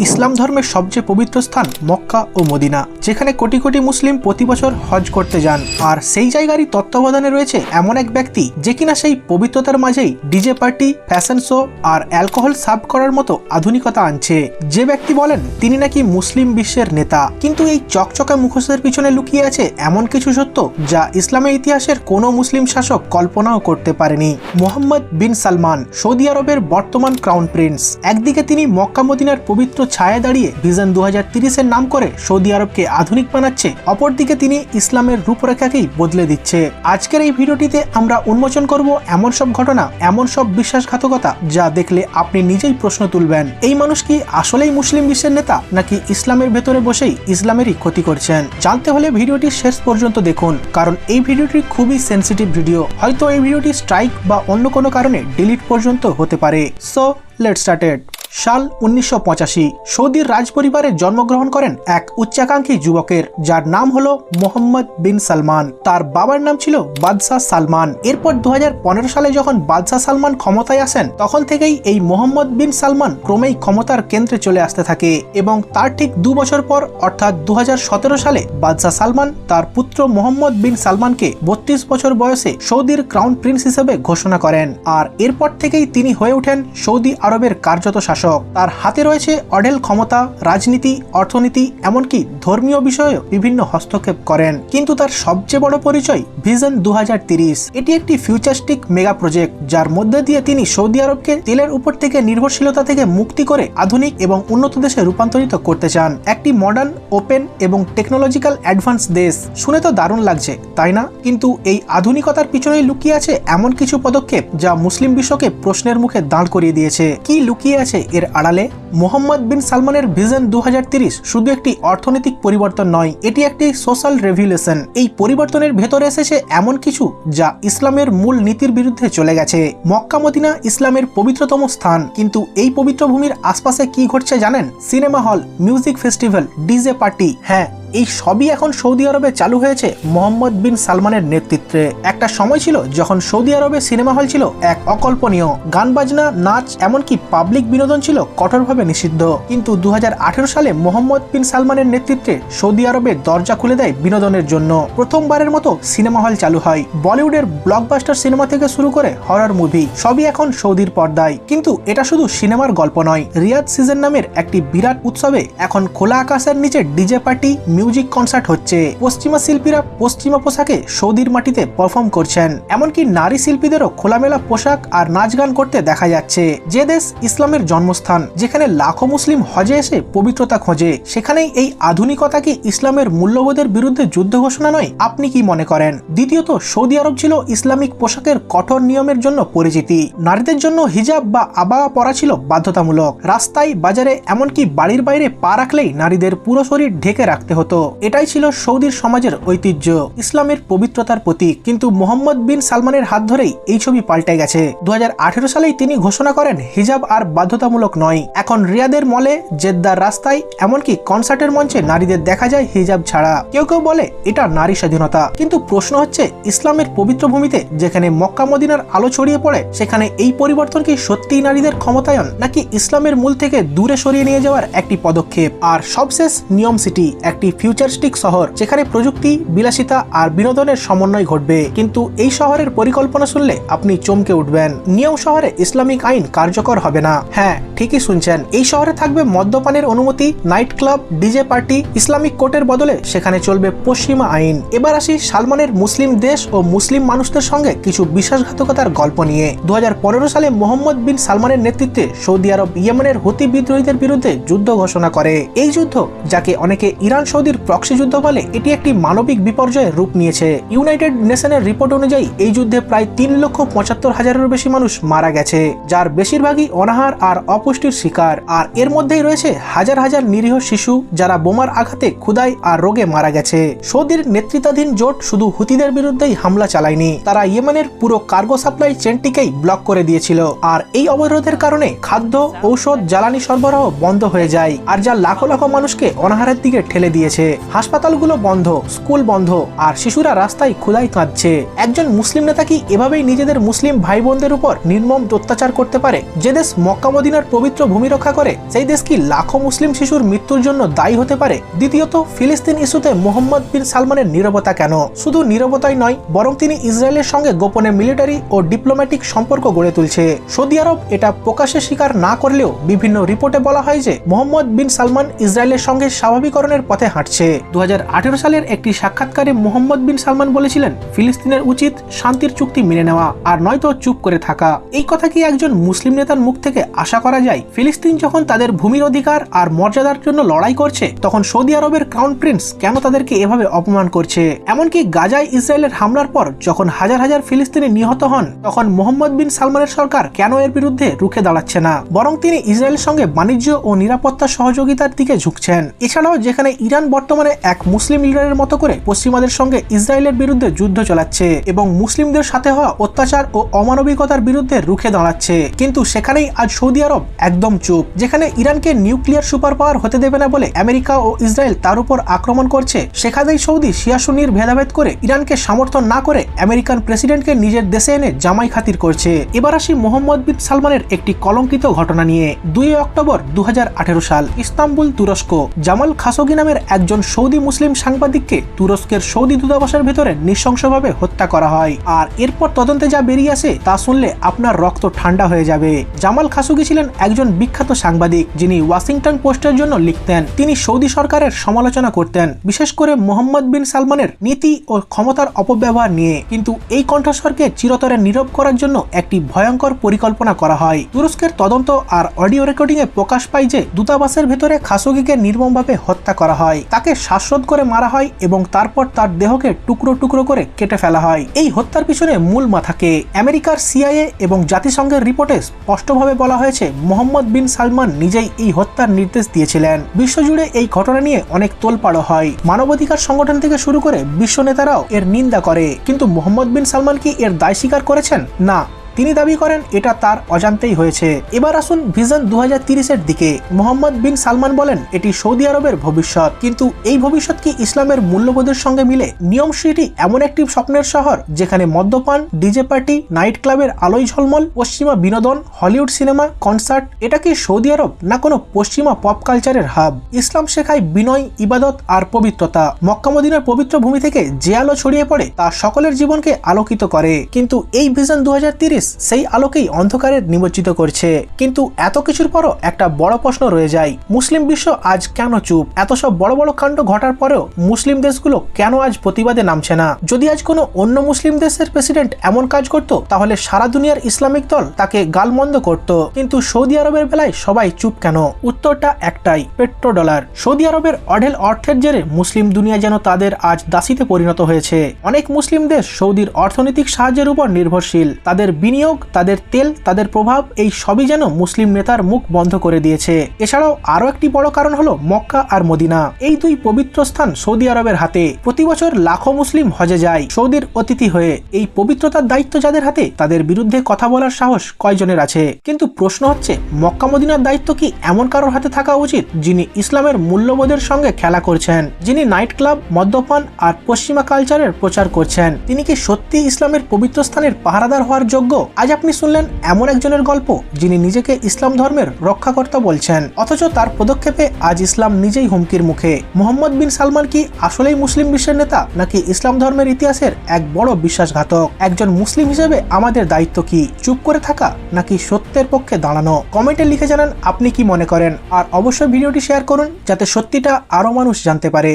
ইসলাম ধর্মের সবচেয়ে পবিত্র স্থান মক্কা ও মদিনা, যেখানে কোটি কোটি মুসলিম প্রতি বছর হজ করতে যান। আর সেই জায়গারই তত্ত্বাবধানে রয়েছে এমন এক ব্যক্তি যে কিনা সেই পবিত্রতার মাঝেই ডিজে পার্টি, ফ্যাশন শো আর অ্যালকোহল সার্ভ করার মতো আধুনিকতা আনছে। যে ব্যক্তি বলেন তিনি নাকি মুসলিম বিশ্বের নেতা, কিন্তু এই চকচকে মুখোশের পিছনে লুকিয়ে আছে এমন কিছু সত্য যা ইসলামের ইতিহাসের কোনো মুসলিম শাসক কল্পনাও করতে পারেনি। মোহাম্মদ বিন সালমান সৌদি আরবের বর্তমান ক্রাউন প্রিন্স। একদিকে তিনি মক্কা মদিনার পবিত্র ছায়া দাঁড়িয়ে ভিশন 2030-এর নাম করে সৌদি আরবকে আধুনিক বানাচ্ছে, অপরদিকে তিনি ইসলামের রূপরেখাকেই বদলে দিচ্ছে। আজকের এই ভিডিওটিতে আমরা উন্মোচন করব এমন সব ঘটনা, এমন সব বিশ্বাসঘাতকতা যা দেখলে আপনি নিজেই প্রশ্ন তুলবেন, এই মানুষ কি আসলেই মুসলিম বিশ্বের নেতা, নাকি ইসলামের ভেতরে বসেই ইসলামেরই ক্ষতি করছেন? জানতে হলে ভিডিওটি শেষ পর্যন্ত দেখুন, কারণ এই ভিডিওটি খুবই সেন্সিটিভ ভিডিও। হয়তো এই ভিডিওটি স্ট্রাইক বা অন্য কোনো কারণে ডিলিট পর্যন্ত হতে পারে। So let's started. সাল 1985 সৌদির রাজপরিবারে জন্মগ্রহণ করেন এক উচ্চাকাঙ্ক্ষী যুবকের, যার নাম হলো মোহাম্মদ বিন সালমান। তার বাবার নাম ছিল বাদশাহ সালমান। এরপর 2015 সালে যখন বাদশাহ সালমান ক্ষমতায় আসেন, তখন থেকেই এই মোহাম্মদ বিন সালমান ক্রমেই ক্ষমতার কেন্দ্রে চলে আসতে থাকে এবং তার ঠিক 2 বছর পর অর্থাৎ 2017 সালে বাদশাহ সালমান তার পুত্র মোহাম্মদ বিন সালমানকে 32 বছর বয়সে সৌদির ক্রাউন প্রিন্স হিসেবে ঘোষণা করেন। আর এরপর থেকেই তিনি হয়ে ওঠেন সৌদি আরবের কার্যত শাসক। তার হাতে রয়েছে অঢেল ক্ষমতা, রাজনীতি, অর্থনীতি, এমনকি ধর্মীয় বিষয়েও বিভিন্ন হস্তক্ষেপ করেন। কিন্তু তার সবচেয়ে বড় পরিচয় ভিশন 2030। এটি একটি ফিউচারিস্টিক মেগা প্রজেক্ট, যার মধ্যে দিয়ে তিনি সৌদি আরবকে তেলের উপর থেকে নির্ভরশীলতা থেকে মুক্তি করে আধুনিক এবং উন্নত দেশে রূপান্তরিত করতে চান। একটি মডার্ন, ওপেন এবং টেকনোলজিক্যাল অ্যাডভান্স দেশ। শুনে তো দারুণ লাগছে, তাই না? কিন্তু এই আধুনিকতার পিছনেই লুকিয়ে আছে এমন কিছু পদক্ষেপ যা মুসলিম বিশ্বকে প্রশ্নের মুখে দাঁড় করিয়ে দিয়েছে। কি লুকিয়ে আছে এর আড়ালে? মোহাম্মদ বিন সালমানের ভিশন 2030 শুধু একটি অর্থনৈতিক পরিবর্তন নয়, এটি একটি সোশ্যাল রেভলিউশন। এই পরিবর্তনের ভেতরে এসেছে এমন কিছু যা ইসলামের মূল নীতির বিরুদ্ধে চলে গেছে। মক্কা মদিনা ইসলামের পবিত্রতম স্থান, কিন্তু এই পবিত্র ভূমির আশপাশে কি ঘটছে জানেন? Cinema hall, music festival, DJ party. হ্যাঁ, এই সবই এখন সৌদি আরবে চালু হয়েছে মোহাম্মদ বিন সালমানের নেতৃত্বে। একটা সময় ছিল যখন সৌদি আরবে সিনেমা হল ছিল এক অকল্পনীয়। গান বাজনা, নাচ, এমনকি পাবলিক বিনোদন ছিল কঠোরভাবে নিষিদ্ধ। কিন্তু 2018 সালে মোহাম্মদ বিন সালমানের নেতৃত্বে সৌদি আরবে দরজা খুলে দেয় বিনোদনের জন্য। প্রথমবারের মতো সিনেমা হল চালু হয়। বলিউডের ব্লকবাস্টার সিনেমা থেকে শুরু করে হরর মুভি সবই এখন সৌদির পর্দায়। কিন্তু এটা শুধু সিনেমার গল্প নয়, রিয়াদ সিজন নামের একটি বিরাট উৎসবে এখন খোলা আকাশের নিচে ডিজে পার্টি, মিউজিক কনসার্ট হচ্ছে। পশ্চিমা শিল্পীরা পশ্চিমা পোশাকে সৌদির মাটিতে পারফর্ম করছেন। এমনকি নারী শিল্পীদেরও খোলামেলা পোশাক আর নাচ গান করতে দেখা যাচ্ছে। যে দেশ ইসলামের জন্মস্থান, যেখানে লাখো মুসলিম হজে এসে পবিত্রতা খোঁজে, সেখানেই এই আধুনিকতা কি ইসলামের মূল্যবোধের বিরুদ্ধে যুদ্ধ ঘোষণা নয়? আপনি কি মনে করেন? দ্বিতীয়ত, সৌদি আরব ছিল ইসলামিক পোশাকের কঠোর নিয়মের জন্য পরিচিতি। নারীদের জন্য হিজাব বা আবায়া পরা ছিল বাধ্যতামূলক। রাস্তায়, বাজারে, এমনকি বাড়ির বাইরে পা রাখলেই নারীদের পুরো শরীর ঢেকে রাখতে হতো। এটাই ছিল সৌদির সমাজের ঐতিহ্য, ইসলামের পবিত্রতার প্রতীক। কিন্তু মোহাম্মদ বিন সালমানের হাত ধরেই এই ছবি পাল্টে গেছে। 2018 সালেই তিনি ঘোষণা করেন হিজাব আর বাধ্যতামূলক নয়। এখন রিয়াদের মলে, জেদ্দার রাস্তায়, এমনকি কনসার্টের মঞ্চে নারীদের দেখা যায় হিজাব ছাড়া। কেউ কেউ বলে এটা নারী স্বাধীনতা। কিন্তু প্রশ্ন হচ্ছে, ইসলামের পবিত্র ভূমিতে যেখানে মক্কা মদিনার আলো ছড়িয়ে পড়ে, সেখানে এই পরিবর্তন কি সত্যিই নারীদের ক্ষমতায়ন, নাকি ইসলামের মূল থেকে দূরে সরিয়ে নিয়ে যাওয়ার একটি পদক্ষেপ? আর সবশেষ, নিয়ম সিটি, একটি ফিউচারিস্টিক শহর যেখানে প্রযুক্তি, বিলাসিতা আর বিনোদনের সমন্বয় ঘটবে। কিন্তু এই শহরের পরিকল্পনা শুনলে আপনি চমকে উঠবেন। নিয়ম শহরে ইসলামিক আইন কার্যকর হবে না। হ্যাঁ, ঠিকই শুনছেন, এই শহরে থাকবে মদ্যপানের অনুমতি, night club, DJ party. Islamic কোর্টের বদলে সেখানে চলবে পশ্চিমা আইন। এবার আসি সালমানের মুসলিম দেশ ও মুসলিম মানুষদের সঙ্গে কিছু বিশ্বাসঘাতকতার গল্প নিয়ে। 2015 সালে মোহাম্মদ বিন সালমানের নেতৃত্বে সৌদি আরব ইয়েমেনের হুতি বিদ্রোহীদের বিরুদ্ধে যুদ্ধ ঘোষণা করে। এই যুদ্ধ, যাকে অনেকে ইরান সৌদির প্রক্সি যুদ্ধ বলে, এটি একটি মানবিক বিপর্যয়ের রূপ নিয়েছে। ইউনাইটেড নেশনের রিপোর্ট অনুযায়ী এই যুদ্ধে প্রায় 3,75,000-এরও বেশি মানুষ মারা গেছে, যার বেশিরভাগই অনাহার আর অপুষ্টির শিকার। আর এর মধ্যেই রয়েছে হাজার হাজার নিরীহ শিশু যারা বোমার আঘাতে ক্ষুধায় আর রোগে মারা গেছে। সৌদির নেতৃত্বাধীন জোট শুধু হুতিদের বিরুদ্ধেই হামলা চালায়নি, তারা ইয়েমেনের পুরো কার্গো সাপ্লাই চেনটিকেই ব্লক করে দিয়েছিল। আর এই অবরোধের কারণে খাদ্য, ঔষধ, জ্বালানি সরবরাহ বন্ধ হয়ে যায়, আর যা লাখো লাখো মানুষকে অনাহারের দিকে ঠেলে দিয়েছে। চলছে, হাসপাতালগুলো বন্ধ, স্কুল বন্ধ, আর শিশুরা রাস্তায় ক্ষুধায় কাঁদছে। একজন মুসলিম নেতা কি এভাবেই নিজেদের মুসলিম ভাই বোনদের উপর নির্মম অত্যাচার করতে পারে? যে দেশ মক্কা মদিনার পবিত্র ভূমি রক্ষা করে, সেই দেশ কি লাখো মুসলিম শিশুর মৃত্যুর জন্য দায়ী হতে পারে? দ্বিতীয়ত, ফিলিস্তিন ইস্যুতে মোহাম্মদ বিন সালমানের নীরবতা কেন? শুধু নীরবতাই নয়, বরং তিনি ইসরায়েলের সঙ্গে গোপনে মিলিটারি ও ডিপ্লোম্যাটিক সম্পর্ক গড়ে তুলছে। সৌদি আরব এটা প্রকাশ্যে স্বীকার না করলেও বিভিন্ন রিপোর্টে বলা হয় যে মোহাম্মদ বিন সালমান ইসরায়েলের সঙ্গে স্বাভাবিকরণের পথে হাঁটছে। 2018 সালের একটি সাক্ষাৎকারে মোহাম্মদ বিন সালমান বলেছিলেন, ফিলিস্তিনের উচিত শান্তির চুক্তি মেনে নেওয়া, আর নয়তো চুপ করে থাকা। এই কথা কি একজন মুসলিম নেতার মুখ থেকে আশা করা যায়? ফিলিস্তিন যখন তাদের ভূমির অধিকার আর মর্যাদার জন্য লড়াই করছে, তখন সৌদি আরবের ক্রাউন প্রিন্স কেন তাদেরকে এভাবে অপমান করছে? এমনকি গাজায় ইসরায়েলের হামলার পর যখন হাজার হাজার ফিলিস্তিনি নিহত হন, তখন মোহাম্মদ বিন সালমানের সরকার কেন এর বিরুদ্ধে রুখে দাঁড়াচ্ছে না, বরং তিনি ইসরায়েলের সঙ্গে বাণিজ্য ও নিরাপত্তা সহযোগিতার দিকে ঝুঁকছেন? এছাড়াও যেখানে ইরান বর্তমানে এক মুসলিম লিডারের মতো করে পশ্চিমাদের সঙ্গে ইসরায়েলের বিরুদ্ধে যুদ্ধ চালাচ্ছে এবং মুসলিমদের সাথে হওয়া অত্যাচার ও অমানবিকতার বিরুদ্ধে রুখে দাঁড়াচ্ছে, কিন্তু সেখানেই আজ সৌদি আরব একদম চুপ। যেখানে ইরানকে নিউক্লিয়ার সুপার পাওয়ার হতে দেবে না বলে আমেরিকা ও ইসরায়েল তার উপর আক্রমণ করছে, সেখানেই সৌদি শিয়া সুন্নির ভেদাভেদ করে ইরানকে সমর্থন না করে আমেরিকান প্রেসিডেন্টকে নিজের দেশে এনে জামাই খাতির করছে। এবার আসি মোহাম্মদ বিন সালমানের একটি কলঙ্কিত ঘটনা নিয়ে। 2 অক্টোবর 2018 সাল, ইস্তাম্বুল, তুরস্ক। জামাল খাশোগি নামের একজন সৌদি মুসলিম সাংবাদিককে তুরস্কের সৌদি দূতাবাসের ভেতরে নৃশংসভাবে হত্যা করা হয়। আর এরপর তদন্তে যা বেরিয়ে আসে তা শুনলে আপনার রক্ত ঠান্ডা হয়ে যাবে। জামাল খাশোগি ছিলেন একজন বিখ্যাত সাংবাদিক, যিনি ওয়াশিংটন পোস্টের জন্য লিখতেন। তিনি সৌদি সরকারের সমালোচনা করতেন, বিশেষ করে মোহাম্মদ বিন সালমানের নীতি ও ক্ষমতার অপব্যবহার নিয়ে। কিন্তু এই কণ্ঠস্বরকে চিরতরে নীরব করার জন্য একটি ভয়ঙ্কর পরিকল্পনা করা হয়। তুরস্কের তদন্ত আর অডিও রেকর্ডিং এ প্রকাশ পায় যে দূতাবাসের ভেতরে খাশোগিকে নির্মমভাবে হত্যা করা হয়, তাকে শ্বাসরোধ করে মারা হয় এবং তারপর তার দেহকে টুকরো টুকরো করে কেটে ফেলা হয়। এই হত্যার পিছনে মূল মাথাকে আমেরিকার সিআইএ এবং জাতিসংঘের রিপোর্টে স্পষ্টভাবে বলা হয়েছে মোহাম্মদ বিন সালমান নিজেই এই হত্যার নির্দেশ দিয়েছিলেন। বিশ্বজুড়ে এই ঘটনা নিয়ে অনেক তোলপাড় হয়, মানবাধিকার সংগঠন থেকে শুরু করে বিশ্ব নেতারাও এর নিন্দা করে। কিন্তু মোহাম্মদ বিন সালমান কি এর দায় স্বীকার করেছেন? না, তিনি দাবি করেন এটা তার অজান্তেই হয়েছে। এবার আসুন ভিশন 2030-এর দিকে। মোহাম্মদ বিন সালমান বলেন এটি সৌদি আরবের ভবিষ্যৎ, কিন্তু এই ভবিষ্যৎ কি ইসলামের মূল্যবোধের সঙ্গে মিলে? নিয়ম সিটি এমন একটি স্বপ্নের শহর যেখানে মদ্যপান, ডিজে পার্টি, নাইট ক্লাবের আলোয় ঝলমল, পশ্চিমা বিনোদন, হলিউড সিনেমা, কনসার্ট। এটা কি সৌদি আরব, না কোনো পশ্চিমা পপ কালচারের হাব? ইসলাম শেখায় বিনয়, ইবাদত আর পবিত্রতা। মক্কা মদিনার পবিত্র ভূমি থেকে যে আলো ছড়িয়ে পড়ে তা সকলের জীবনকে আলোকিত করে, কিন্তু এই ভিশন 2030 সেই আলোকেই অন্ধকারে নিমজ্জিত করছে। কিন্তু এত কিছুর পরও একটা বড় প্রশ্ন রয়ে যায়, মুসলিম বিশ্ব আজ কেন চুপ? এত সব বড় বড় কাণ্ড ঘটার পরেও মুসলিম দেশগুলো কেন আজ প্রতিবাদে নামছে না? যদি আজ কোনো অন্য মুসলিম দেশের প্রেসিডেন্ট এমন কাজ করত, তাহলে সারা দুনিয়ার ইসলামিক দল তাকে গালমন্দ করত। কিন্তু সৌদি আরবের বেলায় সবাই চুপ কেন? উত্তরটা একটাই, পেট্রোডলার। সৌদি আরবের অঢেল অর্থের জেরে মুসলিম দুনিয়া যেন তাদের আজ দাসীতে পরিণত হয়েছে। অনেক মুসলিম দেশ সৌদির অর্থনৈতিক সাহায্যের উপর নির্ভরশীল। তাদের বিনিয়োগ, তাদের তেল, তাদের প্রভাব, এই সবই যেন মুসলিম নেতার মুখ বন্ধ করে দিয়েছে। এছাড়াও আরো একটি বড় কারণ হলো মক্কা আর মদিনা। এই দুই পবিত্র স্থান সৌদি আরবের হাতে। প্রতি বছর লাখো মুসলিম হজে যায় সৌদির অতিথি হয়ে। এই পবিত্রতার দায়িত্ব যাদের হাতে, তাদের বিরুদ্ধে কথা বলার সাহস কয়জনের আছে? কিন্তু প্রশ্ন হচ্ছে, মক্কা মদিনার দায়িত্ব কি এমন কারোর হাতে থাকা উচিত যিনি ইসলামের মূল্যবোধের সঙ্গে খেলা করছেন, যিনি নাইট ক্লাব, মদ্যপান আর পশ্চিমা কালচারের প্রচার করছেন? তিনি কি সত্যি ইসলামের পবিত্র স্থানের পাহারাদার হওয়ার যোগ্য? আজ আপনি শুনলেন এমন একজনের গল্প যিনি নিজেকে ইসলাম ধর্মের রক্ষাকর্তা বলছেন, অথচ তার পদক্ষেপে আজ ইসলাম নিজেই হুমকির মুখে। মোহাম্মদ বিন সালমান কি আসলেই মুসলিম বিশ্বের নেতা, নাকি ইসলাম ধর্মের ইতিহাসের এক বড় বিশ্বাসঘাতক? একজন মুসলিম হিসেবে আমাদের দায়িত্ব কি চুপ করে থাকা, নাকি সত্যের পক্ষে দাঁড়ানো? কমেন্টে লিখে জানান আপনি কি মনে করেন, আর অবশ্যই ভিডিওটি শেয়ার করুন যাতে সত্যিটা আরো মানুষ জানতে পারে।